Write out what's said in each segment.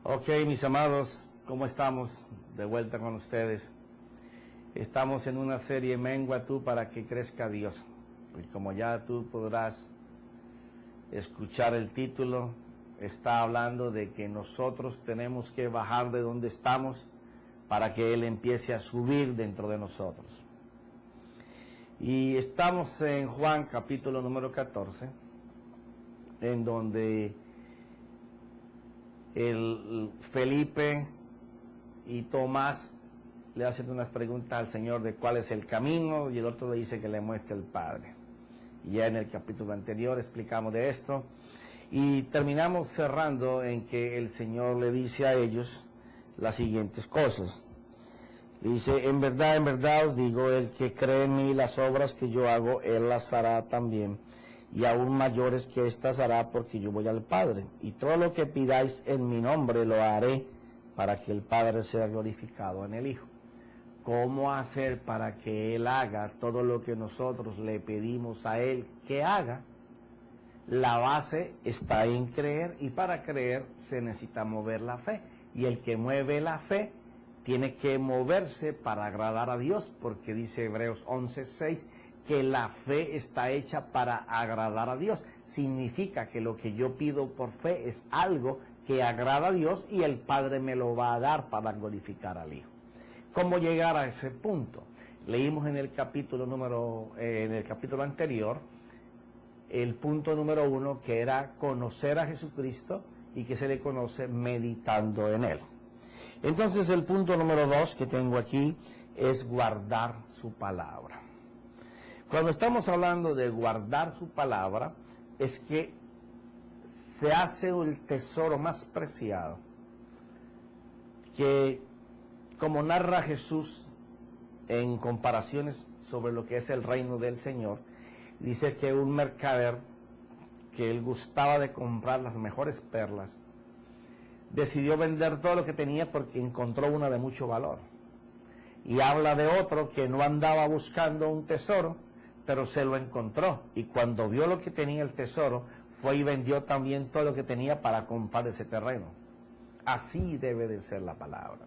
Ok, mis amados, ¿cómo estamos? De vuelta con ustedes. Estamos en una serie Mengua tú para que crezca Dios. Y como ya tú podrás escuchar el título, está hablando de que nosotros tenemos que bajar de donde estamos para que Él empiece a subir dentro de nosotros. Y estamos en Juan capítulo número 14, en donde Felipe y Tomás le hacen unas preguntas al Señor de cuál es el camino, y el otro le dice que le muestre el Padre. Y ya en el capítulo anterior explicamos de esto, y terminamos cerrando en que el Señor le dice a ellos las siguientes cosas. Le dice: en verdad os digo, el que cree en mí, las obras que yo hago, él las hará también, y aún mayores que estas hará, porque yo voy al Padre. Y todo lo que pidáis en mi nombre lo haré, para que el Padre sea glorificado en el Hijo. ¿Cómo hacer para que Él haga todo lo que nosotros le pedimos a Él que haga? La base está en creer, y para creer se necesita mover la fe. Y el que mueve la fe tiene que moverse para agradar a Dios, porque dice Hebreos 11:6, que la fe está hecha para agradar a Dios. Significa que lo que yo pido por fe es algo que agrada a Dios, y el Padre me lo va a dar para glorificar al Hijo. ¿Cómo llegar a ese punto? Leímos en el capítulo anterior el punto número 1, que era conocer a Jesucristo, y que se le conoce meditando en Él. Entonces el punto número 2 que tengo aquí es guardar su palabra. Cuando estamos hablando de guardar su palabra, es que se hace el tesoro más preciado, que, como narra Jesús en comparaciones sobre lo que es el reino del Señor, dice que un mercader, que él gustaba de comprar las mejores perlas, decidió vender todo lo que tenía porque encontró una de mucho valor. Y habla de otro que no andaba buscando un tesoro, pero se lo encontró, y cuando vio lo que tenía el tesoro, fue y vendió también todo lo que tenía para comprar ese terreno. Así debe de ser la palabra.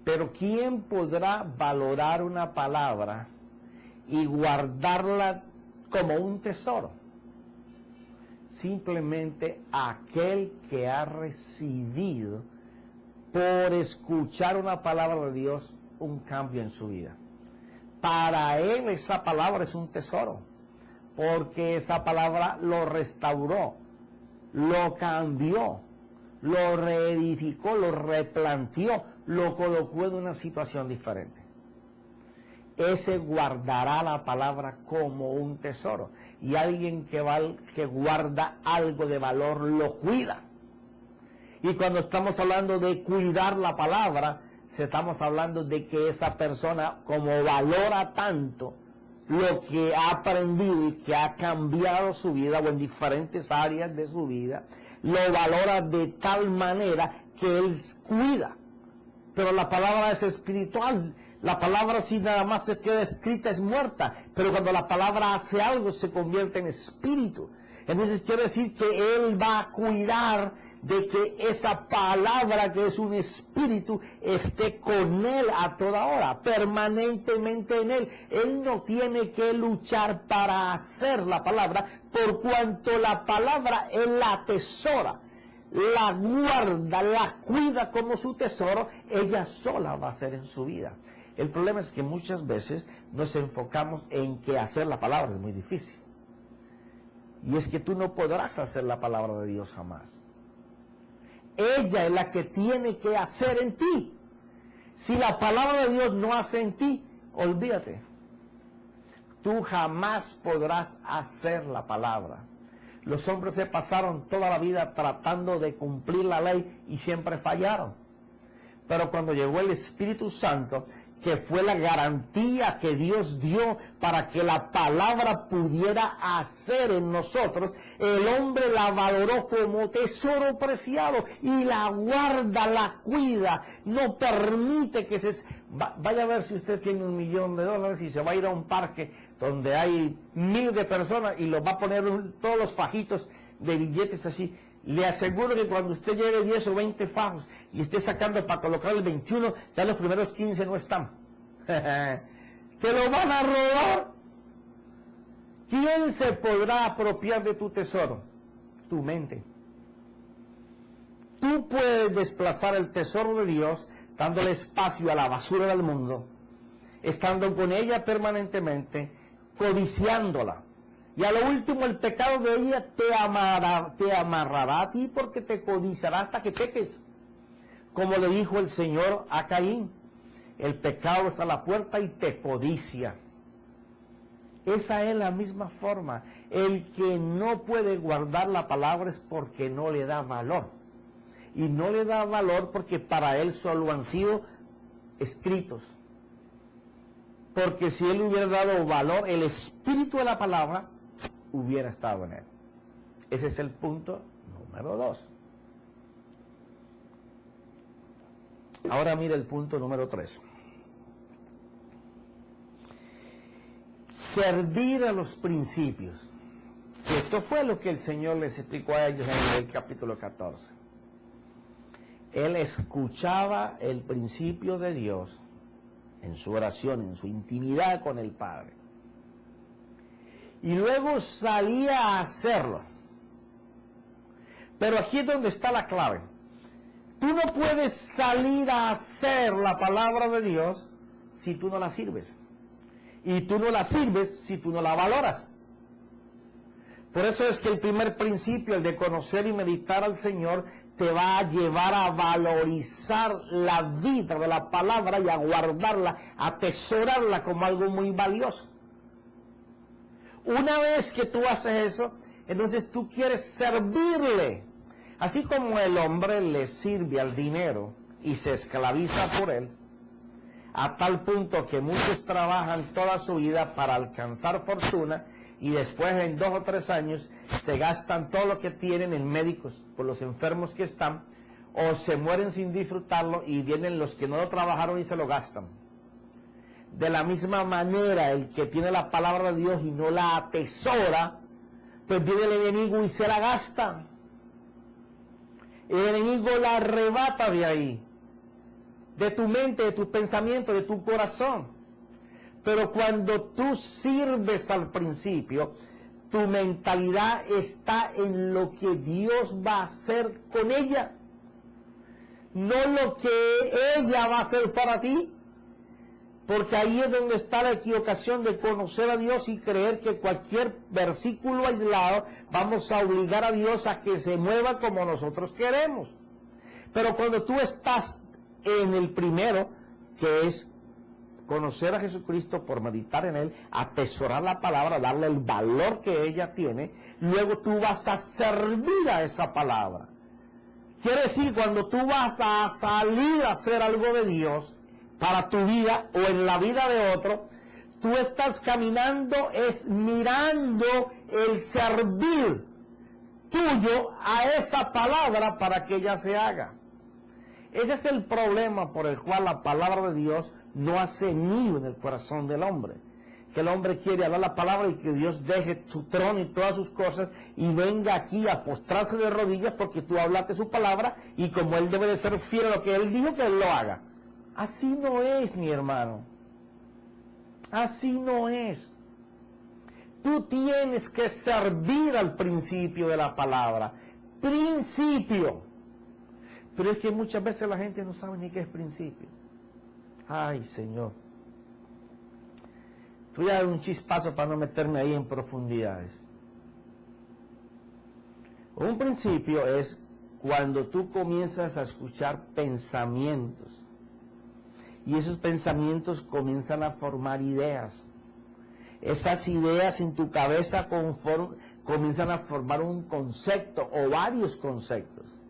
Pero ¿quién podrá valorar una palabra y guardarla como un tesoro? Simplemente aquel que ha recibido, por escuchar una palabra de Dios, un cambio en su vida. Para él esa palabra es un tesoro, porque esa palabra lo restauró, lo cambió, lo reedificó, lo replanteó, lo colocó en una situación diferente. Ese guardará la palabra como un tesoro. Y alguien que guarda algo de valor lo cuida. Y cuando estamos hablando de cuidar la palabra, estamos hablando de que esa persona, como valora tanto lo que ha aprendido y que ha cambiado su vida, o en diferentes áreas de su vida, lo valora de tal manera que él cuida. Pero la palabra es espiritual. La palabra, si nada más se queda escrita, es muerta. Pero cuando la palabra hace algo, se convierte en espíritu. Entonces quiere decir que Él va a cuidar de que esa palabra, que es un espíritu, esté con Él a toda hora, permanentemente en Él. Él no tiene que luchar para hacer la palabra, por cuanto la palabra Él la atesora, la guarda, la cuida como su tesoro. Ella sola va a ser en su vida. El problema es que muchas veces nos enfocamos en que hacer la palabra es muy difícil. Y es que tú no podrás hacer la palabra de Dios jamás. Ella es la que tiene que hacer en ti. Si la palabra de Dios no hace en ti, olvídate. Tú jamás podrás hacer la palabra. Los hombres se pasaron toda la vida tratando de cumplir la ley y siempre fallaron. Pero cuando llegó el Espíritu Santo, que fue la garantía que Dios dio para que la palabra pudiera hacer en nosotros, el hombre la valoró como tesoro preciado y la guarda, la cuida, no permite que se... Vaya a ver si usted tiene $1.000.000 y se va a ir a un parque donde hay 1.000 de personas y los va a poner todos los fajitos de billetes así. Le aseguro que cuando usted lleve 10 o 20 fajos y esté sacando para colocar el 21, ya los primeros 15 no están. Te lo van a robar. ¿Quién se podrá apropiar de tu tesoro? Tu mente. Tú puedes desplazar el tesoro de Dios dándole espacio a la basura del mundo, estando con ella permanentemente, codiciándola. Y a lo último, el pecado de ella te amarrará a ti porque te codiciará hasta que peques. Como le dijo el Señor a Caín, el pecado está a la puerta y te codicia. Esa es la misma forma. El que no puede guardar la palabra es porque no le da valor. Y no le da valor porque para él solo han sido escritos. Porque si él hubiera dado valor, el espíritu de la palabra hubiera estado en él. Ese es el punto número 2. Ahora mire el punto número 3. Servir a los principios. Esto fue lo que el Señor les explicó a ellos en el capítulo 14. Él escuchaba el principio de Dios en su oración, en su intimidad con el Padre. Y luego salía a hacerlo. Pero aquí es donde está la clave. Tú no puedes salir a hacer la palabra de Dios si tú no la sirves. Y tú no la sirves si tú no la valoras. Por eso es que el primer principio, el de conocer y meditar al Señor, te va a llevar a valorizar la vida de la palabra y a guardarla, a atesorarla como algo muy valioso. Una vez que tú haces eso, entonces tú quieres servirle. Así como el hombre le sirve al dinero y se esclaviza por él, a tal punto que muchos trabajan toda su vida para alcanzar fortuna y después en 2 o 3 años se gastan todo lo que tienen en médicos por los enfermos que están, o se mueren sin disfrutarlo y vienen los que no lo trabajaron y se lo gastan. De la misma manera, el que tiene la palabra de Dios y no la atesora, pues viene el enemigo y se la gasta. El enemigo la arrebata de ahí, de tu mente, de tus pensamientos, de tu corazón. Pero cuando tú sirves al principio, tu mentalidad está en lo que Dios va a hacer con ella, no lo que ella va a hacer para ti. Porque ahí es donde está la equivocación de conocer a Dios y creer que cualquier versículo aislado vamos a obligar a Dios a que se mueva como nosotros queremos. Pero cuando tú estás en el primero, que es conocer a Jesucristo por meditar en Él, atesorar la palabra, darle el valor que ella tiene, luego tú vas a servir a esa palabra. Quiere decir, cuando tú vas a salir a hacer algo de Dios para tu vida o en la vida de otro, tú estás caminando, es mirando el servir tuyo a esa palabra para que ella se haga. Ese es el problema por el cual la palabra de Dios no hace nido en el corazón del hombre. Que el hombre quiere hablar la palabra y que Dios deje su trono y todas sus cosas y venga aquí a postrarse de rodillas porque tú hablaste su palabra y como él debe de ser fiel a lo que él dijo, que él lo haga. Así no es, mi hermano. Así no es. Tú tienes que servir al principio de la palabra. Principio. Pero es que muchas veces la gente no sabe ni qué es principio. Ay, Señor. Voy a dar un chispazo para no meterme ahí en profundidades. Un principio es cuando tú comienzas a escuchar pensamientos. Y esos pensamientos comienzan a formar ideas. Esas ideas en tu cabeza comienzan a formar un concepto o varios conceptos.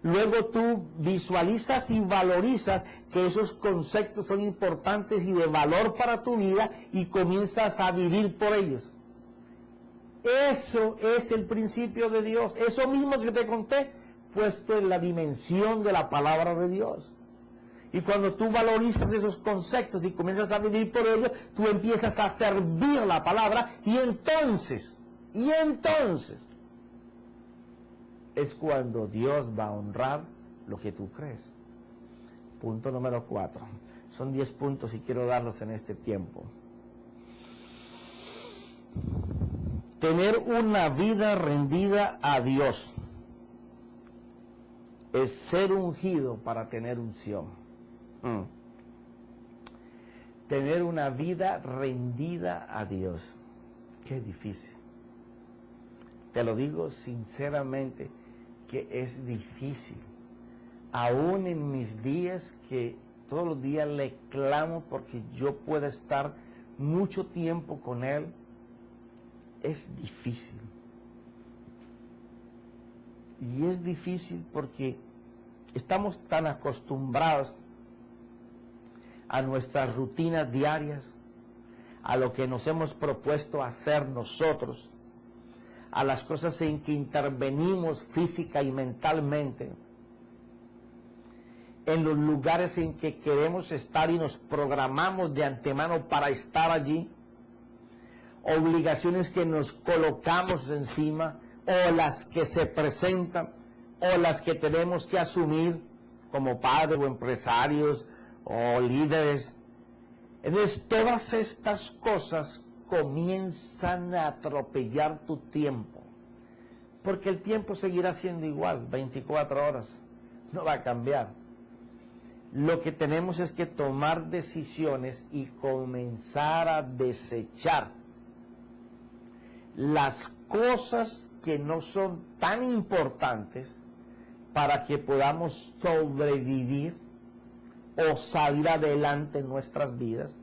Luego tú visualizas y valorizas que esos conceptos son importantes y de valor para tu vida y comienzas a vivir por ellos. Eso es el principio de Dios. Eso mismo que te conté, puesto en la dimensión de la palabra de Dios. Y cuando tú valorizas esos conceptos y comienzas a vivir por ellos, tú empiezas a servir la palabra y entonces, es cuando Dios va a honrar lo que tú crees. Punto número 4. Son 10 puntos y quiero darlos en este tiempo. Tener una vida rendida a Dios es ser ungido para tener unción. Tener una vida rendida a Dios. Qué difícil. Te lo digo sinceramente que es difícil. Aún en mis días que todos los días le clamo porque yo pueda estar mucho tiempo con Él, es difícil. Y es difícil porque estamos tan acostumbrados a nuestras rutinas diarias, a lo que nos hemos propuesto hacer nosotros, a las cosas en que intervenimos física y mentalmente, en los lugares en que queremos estar y nos programamos de antemano para estar allí, obligaciones que nos colocamos encima, o las que se presentan, o las que tenemos que asumir como padres o empresarios o líderes. Entonces todas estas cosas comienzan a atropellar tu tiempo, porque el tiempo seguirá siendo igual, 24 horas, no va a cambiar. Lo que tenemos es que tomar decisiones y comenzar a desechar las cosas que no son tan importantes para que podamos sobrevivir o salir adelante en nuestras vidas,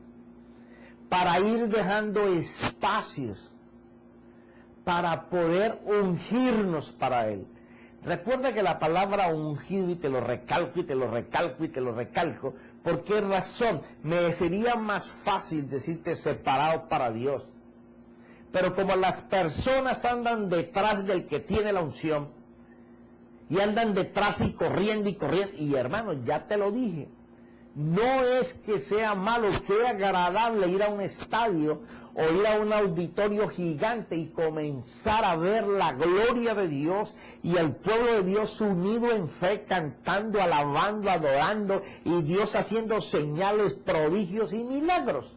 para ir dejando espacios para poder ungirnos para Él. Recuerda que la palabra ungido, y te lo recalco y te lo recalco y te lo recalco, ¿por qué razón? Me sería más fácil decirte separado para Dios. Pero como las personas andan detrás del que tiene la unción, y andan detrás y corriendo, y hermano, ya te lo dije, no es que sea malo, que es agradable ir a un estadio o ir a un auditorio gigante y comenzar a ver la gloria de Dios y el pueblo de Dios unido en fe, cantando, alabando, adorando, y Dios haciendo señales, prodigios y milagros.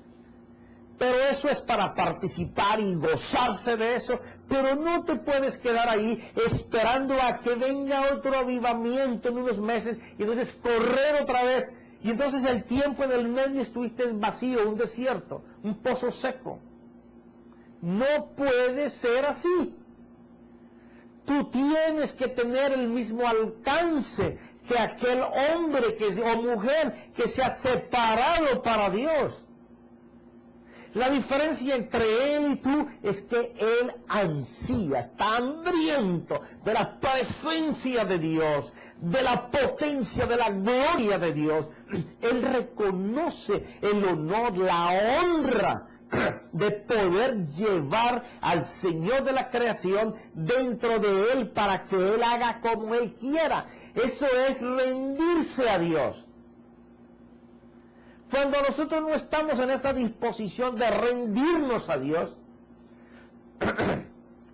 Pero eso es para participar y gozarse de eso, pero no te puedes quedar ahí esperando a que venga otro avivamiento en unos meses y entonces correr otra vez. Y entonces el tiempo en el medio estuviste vacío, un desierto, un pozo seco. No puede ser así. Tú tienes que tener el mismo alcance que aquel hombre o mujer que se ha separado para Dios. La diferencia entre él y tú es que él ansía, está hambriento de la presencia de Dios, de la potencia, de la gloria de Dios. Él reconoce el honor, la honra de poder llevar al Señor de la creación dentro de él para que él haga como él quiera. Eso es rendirse a Dios. Cuando nosotros no estamos en esa disposición de rendirnos a Dios,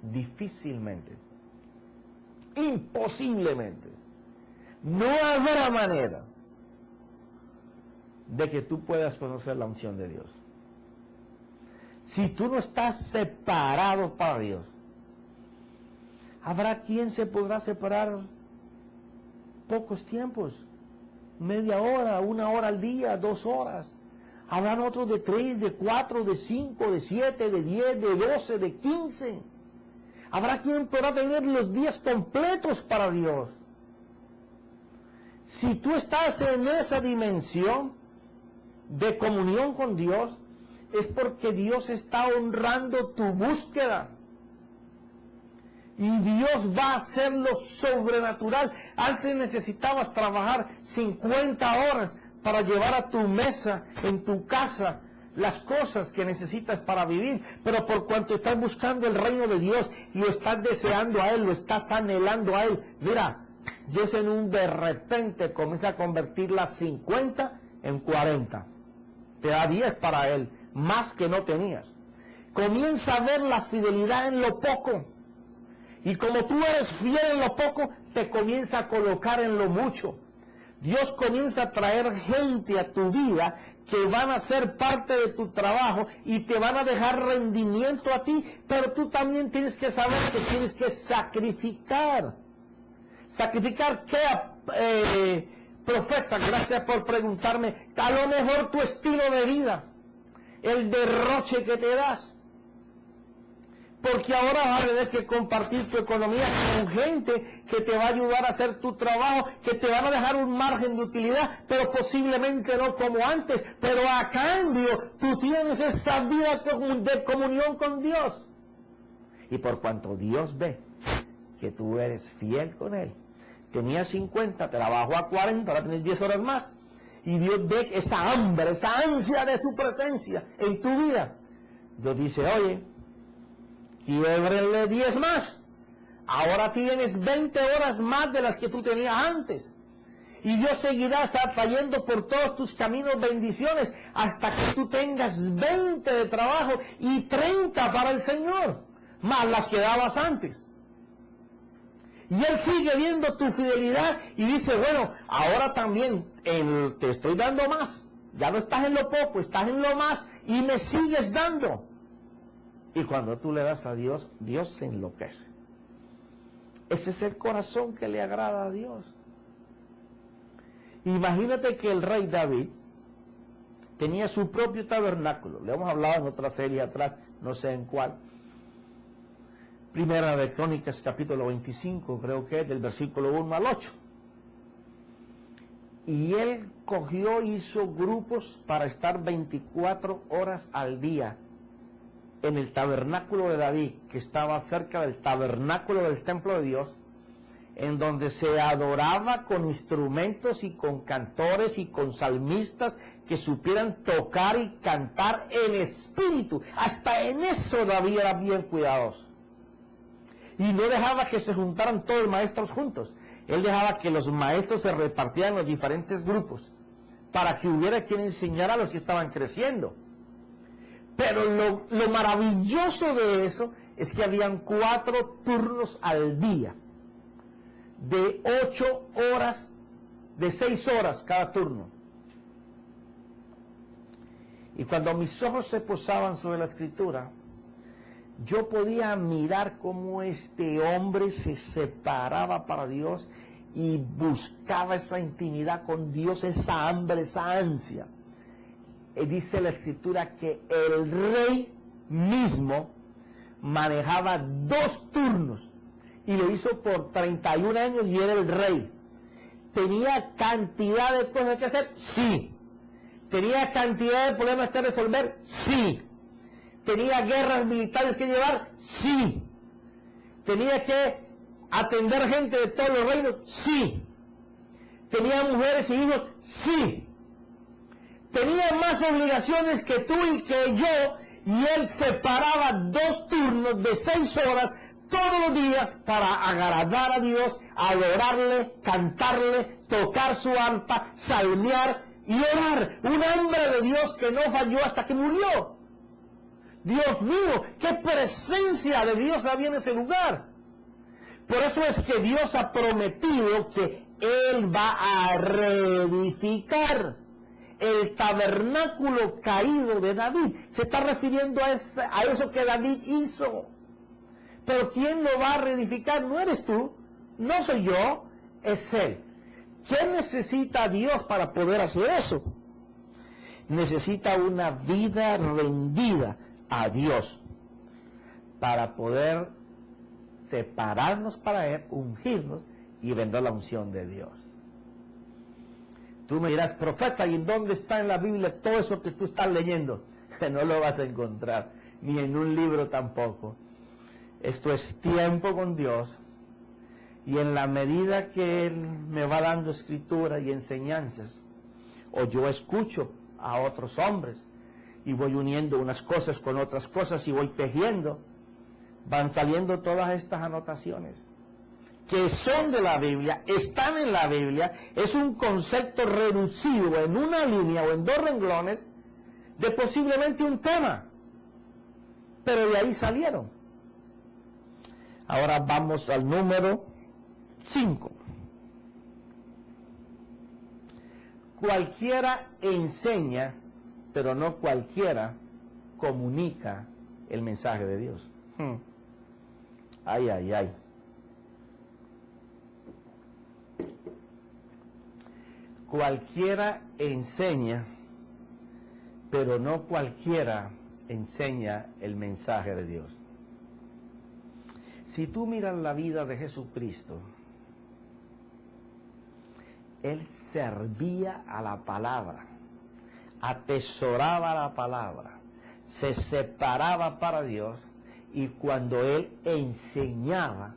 difícilmente, imposiblemente, no habrá manera de que tú puedas conocer la unción de Dios. Si tú no estás separado para Dios, habrá quien se podrá separar pocos tiempos. Media hora, 1 hora al día, 2 horas. Habrán otros de 3, de 4, de 5, de 7, de 10, de 12, de 15. Habrá quien podrá tener los días completos para Dios. Si tú estás en esa dimensión de comunión con Dios, es porque Dios está honrando tu búsqueda. Y Dios va a hacer lo sobrenatural. Antes necesitabas trabajar 50 horas para llevar a tu mesa, en tu casa, las cosas que necesitas para vivir. Pero por cuanto estás buscando el reino de Dios, lo estás deseando a Él, lo estás anhelando a Él. Mira, Dios en un de repente comienza a convertir las 50 en 40. Te da 10 para Él, más que no tenías. Comienza a ver la fidelidad en lo poco. Y como tú eres fiel en lo poco, te comienza a colocar en lo mucho. Dios comienza a traer gente a tu vida que van a ser parte de tu trabajo y te van a dejar rendimiento a ti, pero tú también tienes que saber que tienes que sacrificar. ¿Sacrificar qué, profeta? Gracias por preguntarme. A lo mejor tu estilo de vida, el derroche que te das. Porque ahora vas a tener que compartir tu economía con gente que te va a ayudar a hacer tu trabajo, que te van a dejar un margen de utilidad, pero posiblemente no como antes. Pero a cambio, tú tienes esa vida de comunión con Dios. Y por cuanto Dios ve que tú eres fiel con Él, tenías 50, te la bajó a 40, ahora tienes 10 horas más. Y Dios ve esa hambre, esa ansia de su presencia en tu vida. Dios dice, oye, quiébrenle 10 más. Ahora tienes 20 horas más de las que tú tenías antes. Y Dios seguirá trayendo por todos tus caminos bendiciones hasta que tú tengas 20 de trabajo y 30 para el Señor, más las que dabas antes. Y Él sigue viendo tu fidelidad y dice, bueno, ahora también te estoy dando más. Ya no estás en lo poco, estás en lo más y me sigues dando. Y cuando tú le das a Dios, Dios se enloquece. Ese es el corazón que le agrada a Dios. Imagínate que el rey David tenía su propio tabernáculo. Le hemos hablado en otra serie atrás, no sé en cuál. Primera de Crónicas, capítulo 25, creo que es, del versículo 1 al 8. Y él hizo grupos para estar 24 horas al día en el tabernáculo de David, que estaba cerca del tabernáculo del templo de Dios, en donde se adoraba con instrumentos y con cantores y con salmistas que supieran tocar y cantar en espíritu. Hasta en eso David era bien cuidadoso. Y no dejaba que se juntaran todos los maestros juntos. Él dejaba que los maestros se repartieran en los diferentes grupos, para que hubiera quien enseñara a los que estaban creciendo. Pero lo maravilloso de eso es que habían 4 turnos al día, de 8 horas, de 6 horas cada turno. Y cuando mis ojos se posaban sobre la Escritura, yo podía mirar cómo este hombre se separaba para Dios y buscaba esa intimidad con Dios, esa hambre, esa ansia. Dice la Escritura que el rey mismo manejaba 2 turnos y lo hizo por 31 años y era el rey. ¿Tenía cantidad de cosas que hacer? Sí. ¿Tenía cantidad de problemas que resolver? Sí. ¿Tenía guerras militares que llevar? Sí. ¿Tenía que atender gente de todos los reinos? Sí. ¿Tenía mujeres y hijos? Sí. Tenía más obligaciones que tú y que yo, y él separaba 2 turnos de 6 horas todos los días para agradar a Dios, adorarle, cantarle, tocar su arpa, salmear y orar. Un hambre de Dios que no falló hasta que murió. Dios mío, qué presencia de Dios había en ese lugar. Por eso es que Dios ha prometido que Él va a reedificar el tabernáculo caído de David. Se está refiriendo a eso que David hizo. Pero ¿quién lo va a reedificar? No eres tú, no soy yo, es Él. ¿Qué necesita Dios para poder hacer eso? Necesita una vida rendida a Dios para poder separarnos para Él, ungirnos y vender la unción de Dios. Tú me dirás, profeta, ¿y en dónde está en la Biblia todo eso que tú estás leyendo? No lo vas a encontrar, ni en un libro tampoco. Esto es tiempo con Dios, y en la medida que Él me va dando escritura y enseñanzas, o yo escucho a otros hombres, y voy uniendo unas cosas con otras cosas, y voy tejiendo, van saliendo todas estas anotaciones que son de la Biblia, están en la Biblia. Es un concepto reducido en una línea o en 2 renglones de posiblemente un tema, pero de ahí salieron. Ahora vamos al número 5. Cualquiera enseña, pero no cualquiera comunica el mensaje de Dios. Ay, ay, ay. Cualquiera enseña, pero no cualquiera enseña el mensaje de Dios. Si tú miras la vida de Jesucristo, Él servía a la palabra, atesoraba la palabra, se separaba para Dios, y cuando Él enseñaba,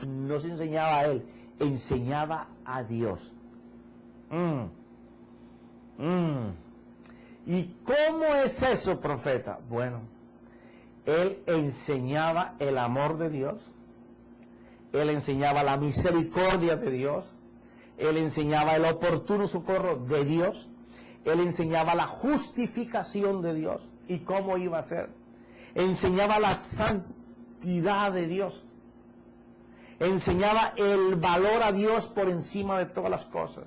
no se enseñaba a Él, enseñaba a Dios. ¿Y cómo es eso, profeta? Bueno, Él enseñaba el amor de Dios, Él enseñaba la misericordia de Dios, Él enseñaba el oportuno socorro de Dios, Él enseñaba la justificación de Dios. ¿Y cómo iba a ser? Enseñaba la santidad de Dios, enseñaba el valor a Dios por encima de todas las cosas.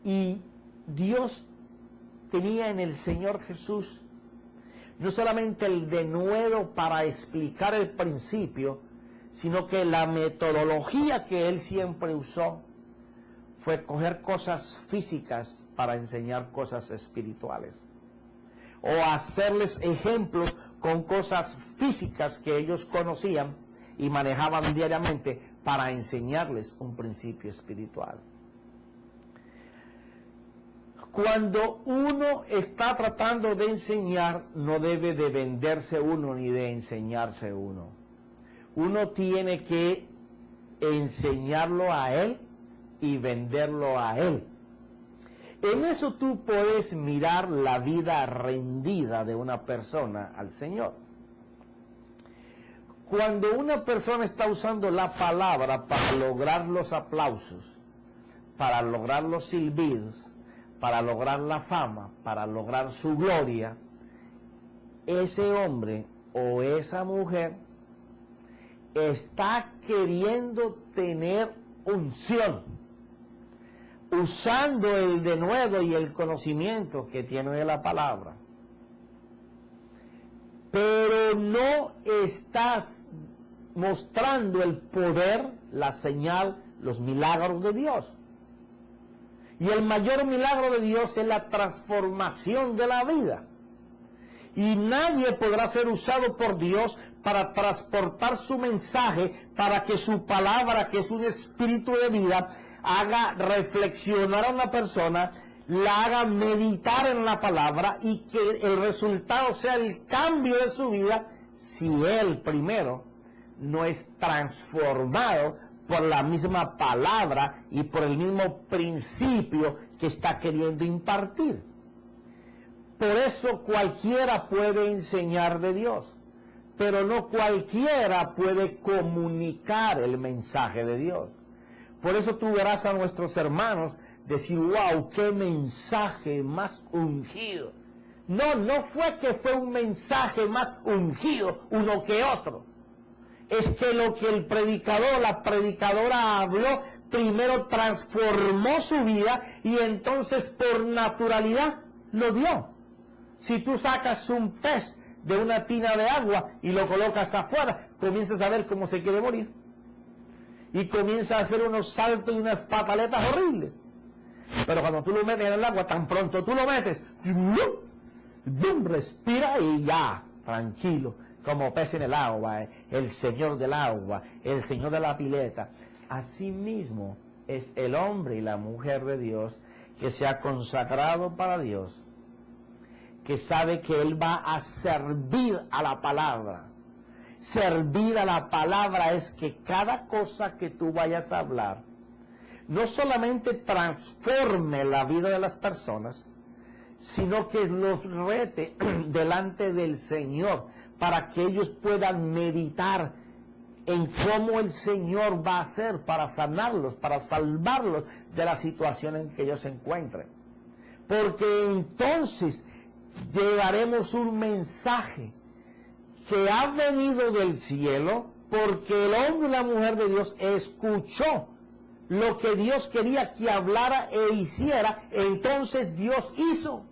Y Dios tenía en el Señor Jesús no solamente el denuedo para explicar el principio, sino que la metodología que Él siempre usó fue coger cosas físicas para enseñar cosas espirituales, o hacerles ejemplos con cosas físicas que ellos conocían y manejaban diariamente para enseñarles un principio espiritual. Cuando uno está tratando de enseñar, no debe de venderse uno ni de enseñarse uno. Uno tiene que enseñarlo a Él y venderlo a Él. En eso tú puedes mirar la vida rendida de una persona al Señor. Cuando una persona está usando la palabra para lograr los aplausos, para lograr los silbidos, para lograr la fama, para lograr su gloria, ese hombre o esa mujer está queriendo tener unción, usando el denuedo y el conocimiento que tiene de la palabra, pero no estás mostrando el poder, la señal, los milagros de Dios. Y el mayor milagro de Dios es la transformación de la vida. Y nadie podrá ser usado por Dios para transportar su mensaje, para que su palabra, que es un espíritu de vida, haga reflexionar a una persona, la haga meditar en la palabra y que el resultado sea el cambio de su vida, si él primero no es transformado por la misma palabra y por el mismo principio que está queriendo impartir. Por eso cualquiera puede enseñar de Dios, pero no cualquiera puede comunicar el mensaje de Dios. Por eso tú verás a nuestros hermanos decir, wow, qué mensaje más ungido. No fue que fue un mensaje más ungido uno que otro. Es que lo que el predicador, la predicadora habló, primero transformó su vida y entonces por naturalidad lo dio. Si tú sacas un pez de una tina de agua y lo colocas afuera, comienzas a ver cómo se quiere morir. Y comienza a hacer unos saltos y unas pataletas horribles. Pero cuando tú lo metes en el agua, tan pronto tú lo metes, respira y ya, tranquilo, como pez en el agua, el Señor del agua, el Señor de la pileta. Así mismo es el hombre y la mujer de Dios que se ha consagrado para Dios, que sabe que él va a servir a la palabra. Servir a la palabra es que cada cosa que tú vayas a hablar no solamente transforme la vida de las personas, sino que los rete delante del Señor para que ellos puedan meditar en cómo el Señor va a hacer para sanarlos, para salvarlos de la situación en que ellos se encuentren. Porque entonces llevaremos un mensaje que ha venido del cielo, porque el hombre y la mujer de Dios escuchó lo que Dios quería que hablara e hiciera, entonces Dios hizo.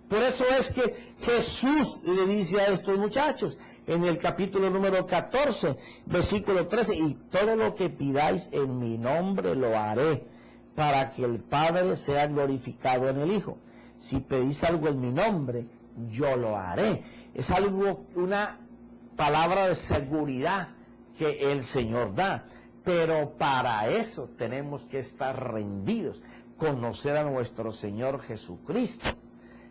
Por eso es que Jesús le dice a estos muchachos, en el capítulo número 14, versículo 13, y todo lo que pidáis en mi nombre lo haré, para que el Padre sea glorificado en el Hijo. Si pedís algo en mi nombre, yo lo haré. Es algo, una palabra de seguridad que el Señor da. Pero para eso tenemos que estar rendidos, conocer a nuestro Señor Jesucristo,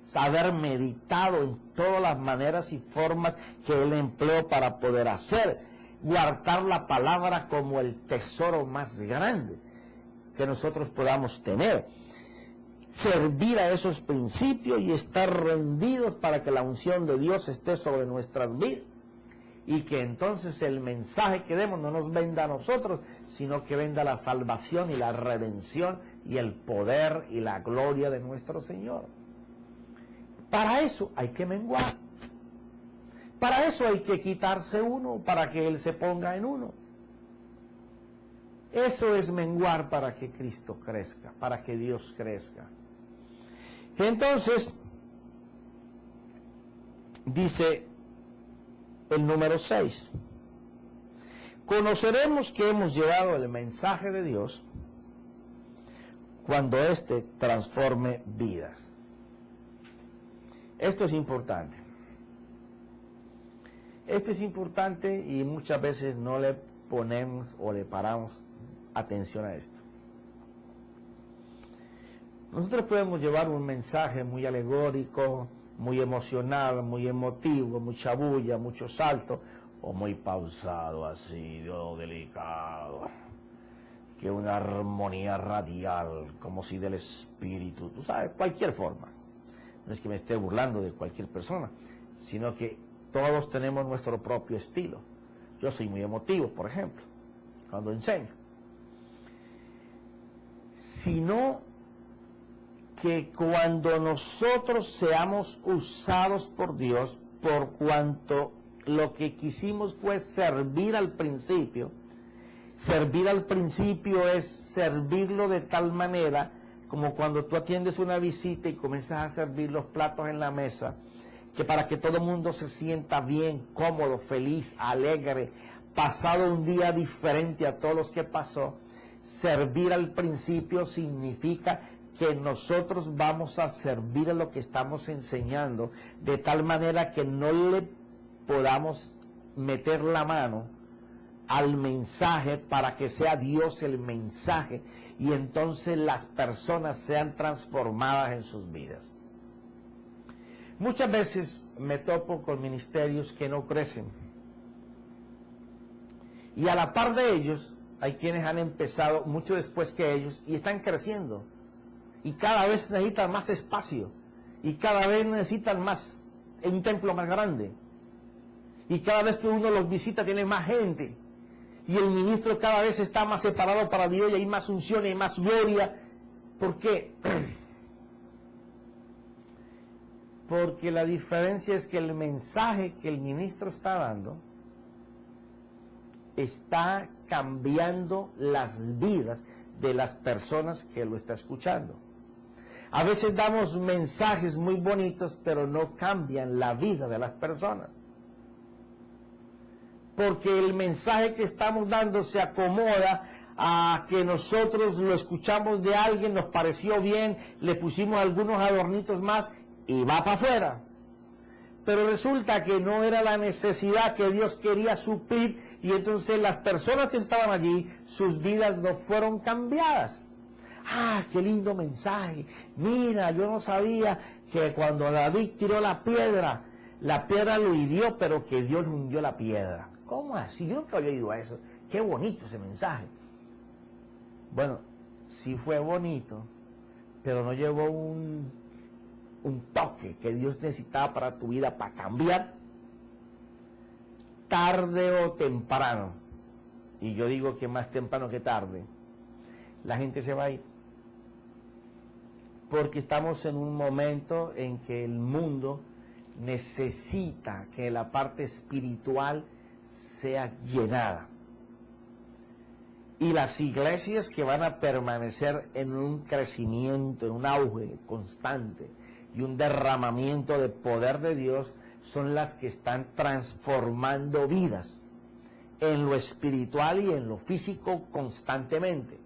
saber meditado en todas las maneras y formas que Él empleó para poder hacer, guardar la palabra como el tesoro más grande que nosotros podamos tener, servir a esos principios y estar rendidos para que la unción de Dios esté sobre nuestras vidas. Y que entonces el mensaje que demos no nos venda a nosotros, sino que venda la salvación y la redención y el poder y la gloria de nuestro Señor. Para eso hay que menguar. Para eso hay que quitarse uno, para que Él se ponga en uno. Eso es menguar para que Cristo crezca, para que Dios crezca. Entonces, dice el número 6, conoceremos que hemos llevado el mensaje de Dios cuando éste transforme vidas. Esto es importante. Esto es importante y muchas veces no le ponemos o le paramos atención a esto. Nosotros podemos llevar un mensaje muy alegórico, muy emocional, muy emotivo, mucha bulla, mucho salto, o muy pausado, así, delicado, que una armonía radial, como si del espíritu, tú sabes, cualquier forma. No es que me esté burlando de cualquier persona, sino que todos tenemos nuestro propio estilo. Yo soy muy emotivo, por ejemplo, cuando enseño. Sino que cuando nosotros seamos usados por Dios, por cuanto lo que quisimos fue servir al principio es servirlo de tal manera como cuando tú atiendes una visita y comienzas a servir los platos en la mesa, que para que todo el mundo se sienta bien, cómodo, feliz, alegre, pasado un día diferente a todos los que pasó. Servir al principio significa que nosotros vamos a servir a lo que estamos enseñando, de tal manera que no le podamos meter la mano al mensaje para que sea Dios el mensaje y entonces las personas sean transformadas en sus vidas. Muchas veces me topo con ministerios que no crecen y a la par de ellos hay quienes han empezado mucho después que ellos y están creciendo. Y cada vez necesitan más espacio. Y cada vez necesitan más, un templo más grande. Y cada vez que uno los visita tiene más gente. Y el ministro cada vez está más separado para Dios y hay más unción y hay más gloria. ¿Por qué? Porque la diferencia es que el mensaje que el ministro está dando está cambiando las vidas de las personas que lo está escuchando. A veces damos mensajes muy bonitos, pero no cambian la vida de las personas. Porque el mensaje que estamos dando se acomoda a que nosotros lo escuchamos de alguien, nos pareció bien, le pusimos algunos adornitos más y va para afuera. Pero resulta que no era la necesidad que Dios quería suplir y entonces las personas que estaban allí, sus vidas no fueron cambiadas. ¡Ah, qué lindo mensaje! Mira, yo no sabía que cuando David tiró la piedra lo hirió, pero que Dios hundió la piedra. ¿Cómo así? Yo nunca había oído eso. ¡Qué bonito ese mensaje! Bueno, sí fue bonito, pero no llevó un toque que Dios necesitaba para tu vida, para cambiar, tarde o temprano. Y yo digo que más temprano que tarde, la gente se va a ir. Porque estamos en un momento en que el mundo necesita que la parte espiritual sea llenada. Y las iglesias que van a permanecer en un crecimiento, en un auge constante y un derramamiento de poder de Dios, son las que están transformando vidas en lo espiritual y en lo físico constantemente.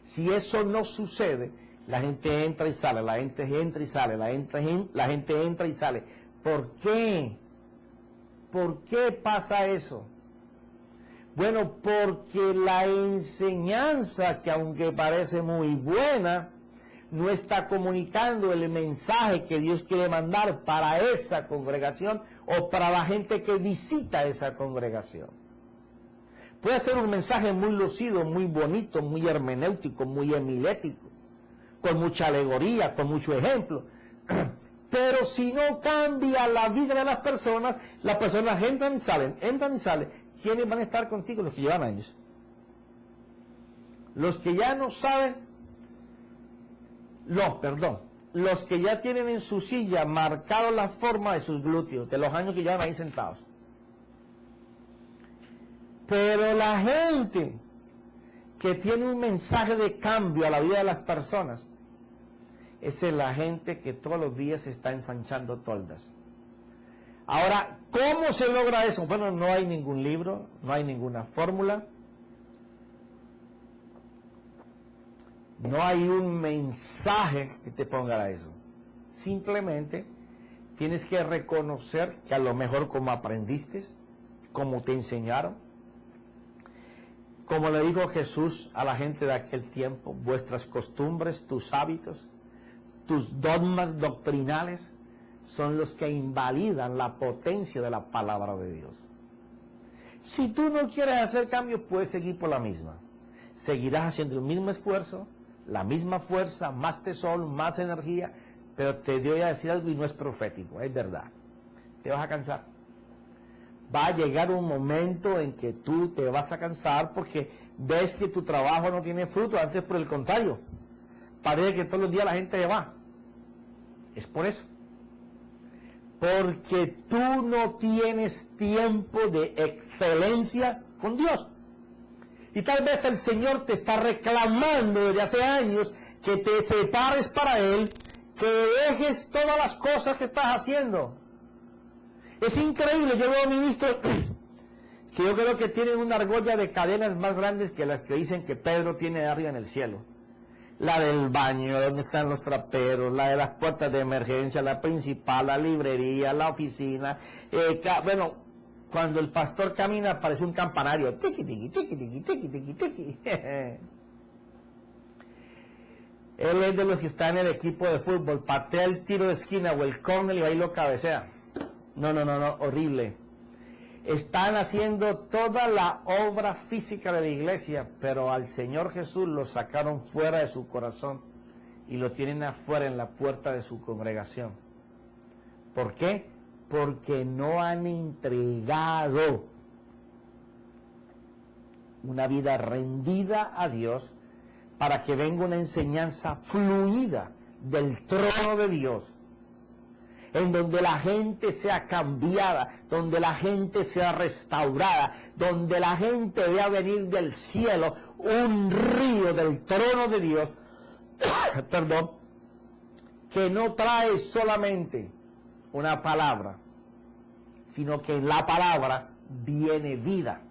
Si eso no sucede, la gente entra y sale, la gente entra y sale, la gente entra y sale. ¿Por qué? ¿Por qué pasa eso? Bueno, porque la enseñanza, que aunque parece muy buena, no está comunicando el mensaje que Dios quiere mandar para esa congregación o para la gente que visita esa congregación. Puede ser un mensaje muy lucido, muy bonito, muy hermenéutico, muy emilético, con mucha alegoría, con mucho ejemplo. Pero si no cambia la vida de las personas entran y salen, ¿quiénes van a estar contigo? Los que llevan años. Los que ya no saben, los que ya tienen en su silla marcado la forma de sus glúteos, de los años que llevan ahí sentados. Pero la gente que tiene un mensaje de cambio a la vida de las personas, esa es la gente que todos los días está ensanchando toldas. Ahora, ¿cómo se logra eso? Bueno, no hay ningún libro, no hay ninguna fórmula, no hay un mensaje que te ponga a eso. Simplemente tienes que reconocer que a lo mejor como aprendiste, como te enseñaron, como le dijo Jesús a la gente de aquel tiempo, vuestras costumbres, tus hábitos, tus dogmas doctrinales son los que invalidan la potencia de la palabra de Dios. Si tú no quieres hacer cambios, puedes seguir por la misma. Seguirás haciendo el mismo esfuerzo, la misma fuerza, más tesoro, más energía, pero te voy a decir algo y no es profético, es verdad. Te vas a cansar. Va a llegar un momento en que tú te vas a cansar porque ves que tu trabajo no tiene fruto, antes por el contrario. Parece que todos los días la gente se va. Es por eso. Porque tú no tienes tiempo de excelencia con Dios. Y tal vez el Señor te está reclamando desde hace años que te separes para Él, que dejes todas las cosas que estás haciendo. Es increíble, yo veo ministros que yo creo que tienen una argolla de cadenas más grandes que las que dicen que Pedro tiene arriba en el cielo. La del baño, donde están los traperos, la de las puertas de emergencia, la principal, la librería, la oficina. Bueno, cuando el pastor camina parece un campanario. Tiqui, tiqui, tiqui, tiqui, tiqui, tiqui, tiqui. Él es de los que está en el equipo de fútbol, patea el tiro de esquina o el córner y ahí lo cabecea. No, horrible. Están haciendo toda la obra física de la iglesia, pero al Señor Jesús lo sacaron fuera de su corazón y lo tienen afuera en la puerta de su congregación. ¿Por qué? Porque no han entregado una vida rendida a Dios para que venga una enseñanza fluida del trono de Dios, en donde la gente sea cambiada, donde la gente sea restaurada, donde la gente vea venir del cielo un río del trono de Dios, que no trae solamente una palabra, sino que en la palabra viene vida,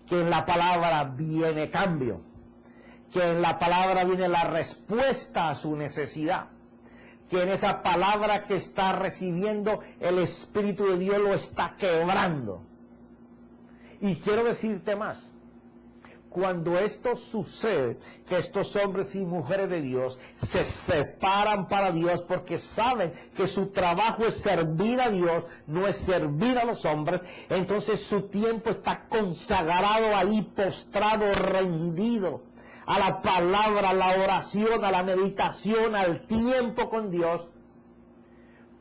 que en la palabra viene cambio, que en la palabra viene la respuesta a su necesidad, que en esa palabra que está recibiendo el Espíritu de Dios lo está quebrando. Y quiero decirte más, cuando esto sucede, que estos hombres y mujeres de Dios se separan para Dios porque saben que su trabajo es servir a Dios, no es servir a los hombres, entonces su tiempo está consagrado ahí, postrado, rendido a la palabra, a la oración, a la meditación, al tiempo con Dios.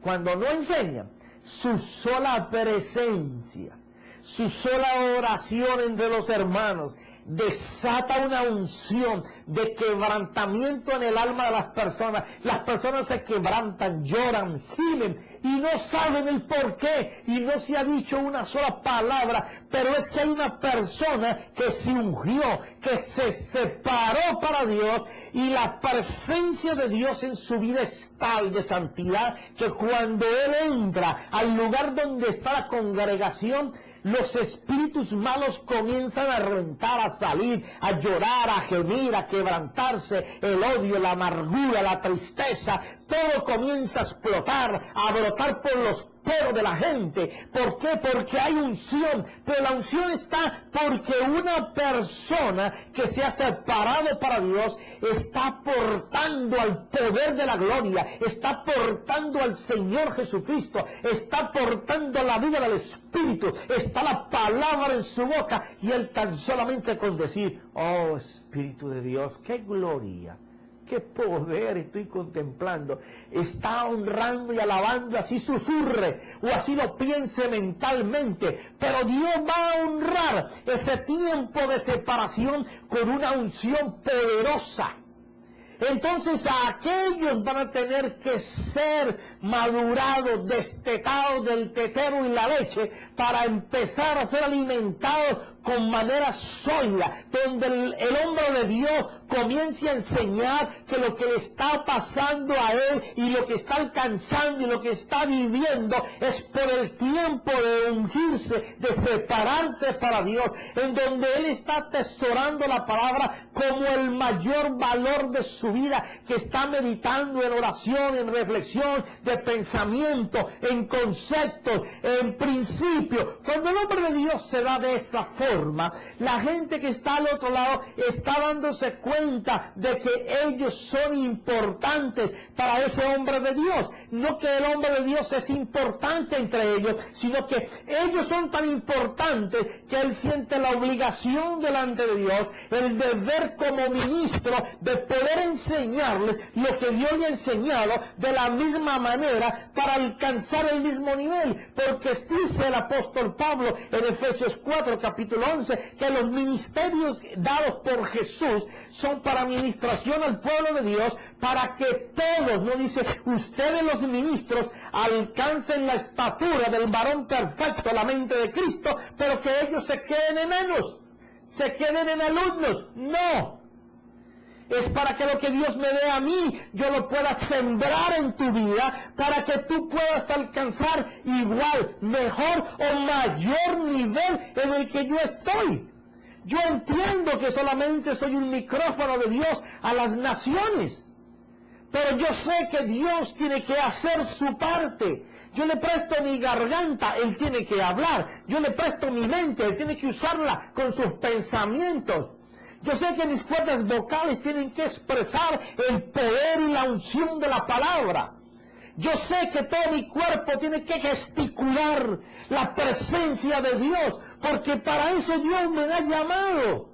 Cuando no enseñan, su sola presencia, su sola oración entre los hermanos, desata una unción de quebrantamiento en el alma de las personas. Las personas se quebrantan, lloran, gimen y no saben el por qué y no se ha dicho una sola palabra, pero es que hay una persona que se ungió, que se separó para Dios, y la presencia de Dios en su vida es tal de santidad que cuando él entra al lugar donde está la congregación, los espíritus malos comienzan a rentar, a salir, a llorar, a gemir, a quebrantarse, el odio, la amargura, la tristeza, todo comienza a explotar, a brotar por los poros de la gente. ¿Por qué? Porque hay unción, pero la unción está porque una persona que se ha separado para Dios está aportando al poder de la gloria, está aportando al Señor Jesucristo, está aportando la vida del Espíritu, está la palabra en su boca, y él tan solamente con decir, oh Espíritu de Dios, qué gloria, qué poder estoy contemplando, está honrando y alabando, así susurre o así lo piense mentalmente, pero Dios va a honrar ese tiempo de separación con una unción poderosa. Entonces aquellos van a tener que ser madurados, destetados del tetero y la leche, para empezar a ser alimentados con manera sólida, donde el hombre de Dios comience a enseñar que lo que le está pasando a él y lo que está alcanzando y lo que está viviendo es por el tiempo de ungirse, de separarse para Dios, en donde él está atesorando la palabra como el mayor valor de su vida, que está meditando en oración, en reflexión, de pensamiento, en conceptos, en principio. Cuando el hombre de Dios se da de esa forma, la gente que está al otro lado está dándose cuenta de que ellos son importantes para ese hombre de Dios. No que el hombre de Dios es importante entre ellos, sino que ellos son tan importantes que él siente la obligación delante de Dios, el deber como ministro de poder enseñarles lo que Dios le ha enseñado de la misma manera para alcanzar el mismo nivel. Porque dice el apóstol Pablo en Efesios 4, capítulo 11, que los ministerios dados por Jesús son para ministración al pueblo de Dios, para que todos, no dice ustedes los ministros, alcancen la estatura del varón perfecto, la mente de Cristo, pero que ellos se queden enanos, se queden en alumnos. No, es para que lo que Dios me dé a mí, yo lo pueda sembrar en tu vida, para que tú puedas alcanzar igual, mejor o mayor nivel en el que yo estoy. Yo entiendo que solamente soy un micrófono de Dios a las naciones, pero yo sé que Dios tiene que hacer su parte. Yo le presto mi garganta, Él tiene que hablar. Yo le presto mi mente, Él tiene que usarla con sus pensamientos. Yo sé que mis cuerdas vocales tienen que expresar el poder y la unción de la palabra. Yo sé que todo mi cuerpo tiene que gesticular la presencia de Dios, porque para eso Dios me ha llamado.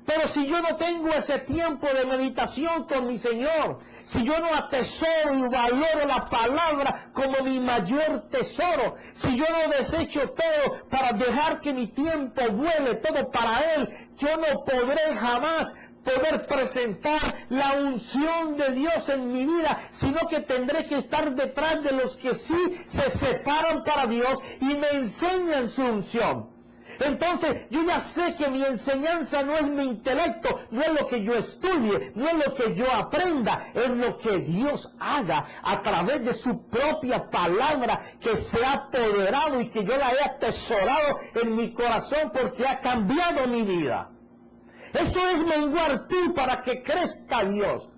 Pero si yo no tengo ese tiempo de meditación con mi Señor, si yo no atesoro y valoro la palabra como mi mayor tesoro, si yo no desecho todo para dejar que mi tiempo vuele todo para Él, yo no podré jamás poder presentar la unción de Dios en mi vida, sino que tendré que estar detrás de los que sí se separan para Dios y me enseñan su unción. Entonces yo ya sé que mi enseñanza no es mi intelecto, no es lo que yo estudie, no es lo que yo aprenda, es lo que Dios haga a través de su propia palabra, que se ha apoderado y que yo la he atesorado en mi corazón porque ha cambiado mi vida. Eso es menguar tú para que crezca Dios.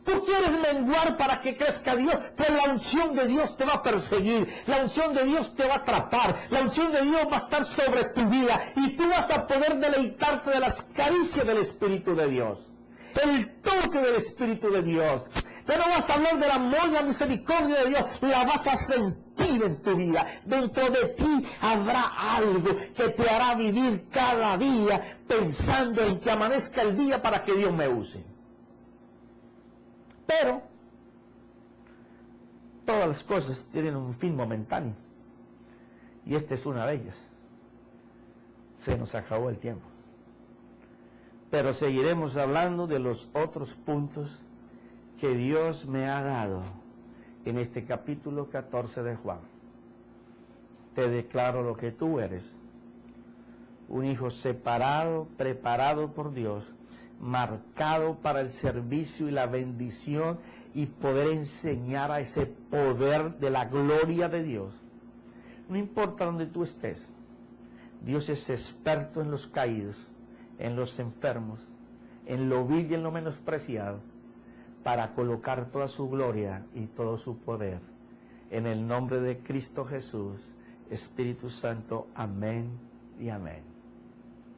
Tú quieres menguar para que crezca Dios, pues la unción de Dios te va a perseguir, la unción de Dios te va a atrapar, la unción de Dios va a estar sobre tu vida y tú vas a poder deleitarte de las caricias del Espíritu de Dios, el toque del Espíritu de Dios. Ya no vas a hablar del amor y la misericordia de Dios, la vas a sentir en tu vida. Dentro de ti habrá algo que te hará vivir cada día pensando en que amanezca el día para que Dios me use. Pero todas las cosas tienen un fin momentáneo, y esta es una de ellas. Se nos acabó el tiempo. pero seguiremos hablando de los otros puntos que Dios me ha dado en este capítulo 14 de Juan. Te declaro lo que tú eres, un hijo separado, preparado por Dios, marcado para el servicio y la bendición y poder enseñar a ese poder de la gloria de Dios. No importa donde tú estés, Dios es experto en los caídos, en los enfermos, en lo vil y en lo menospreciado, para colocar toda su gloria y todo su poder. En el nombre de Cristo Jesús, Espíritu Santo, amén y amén.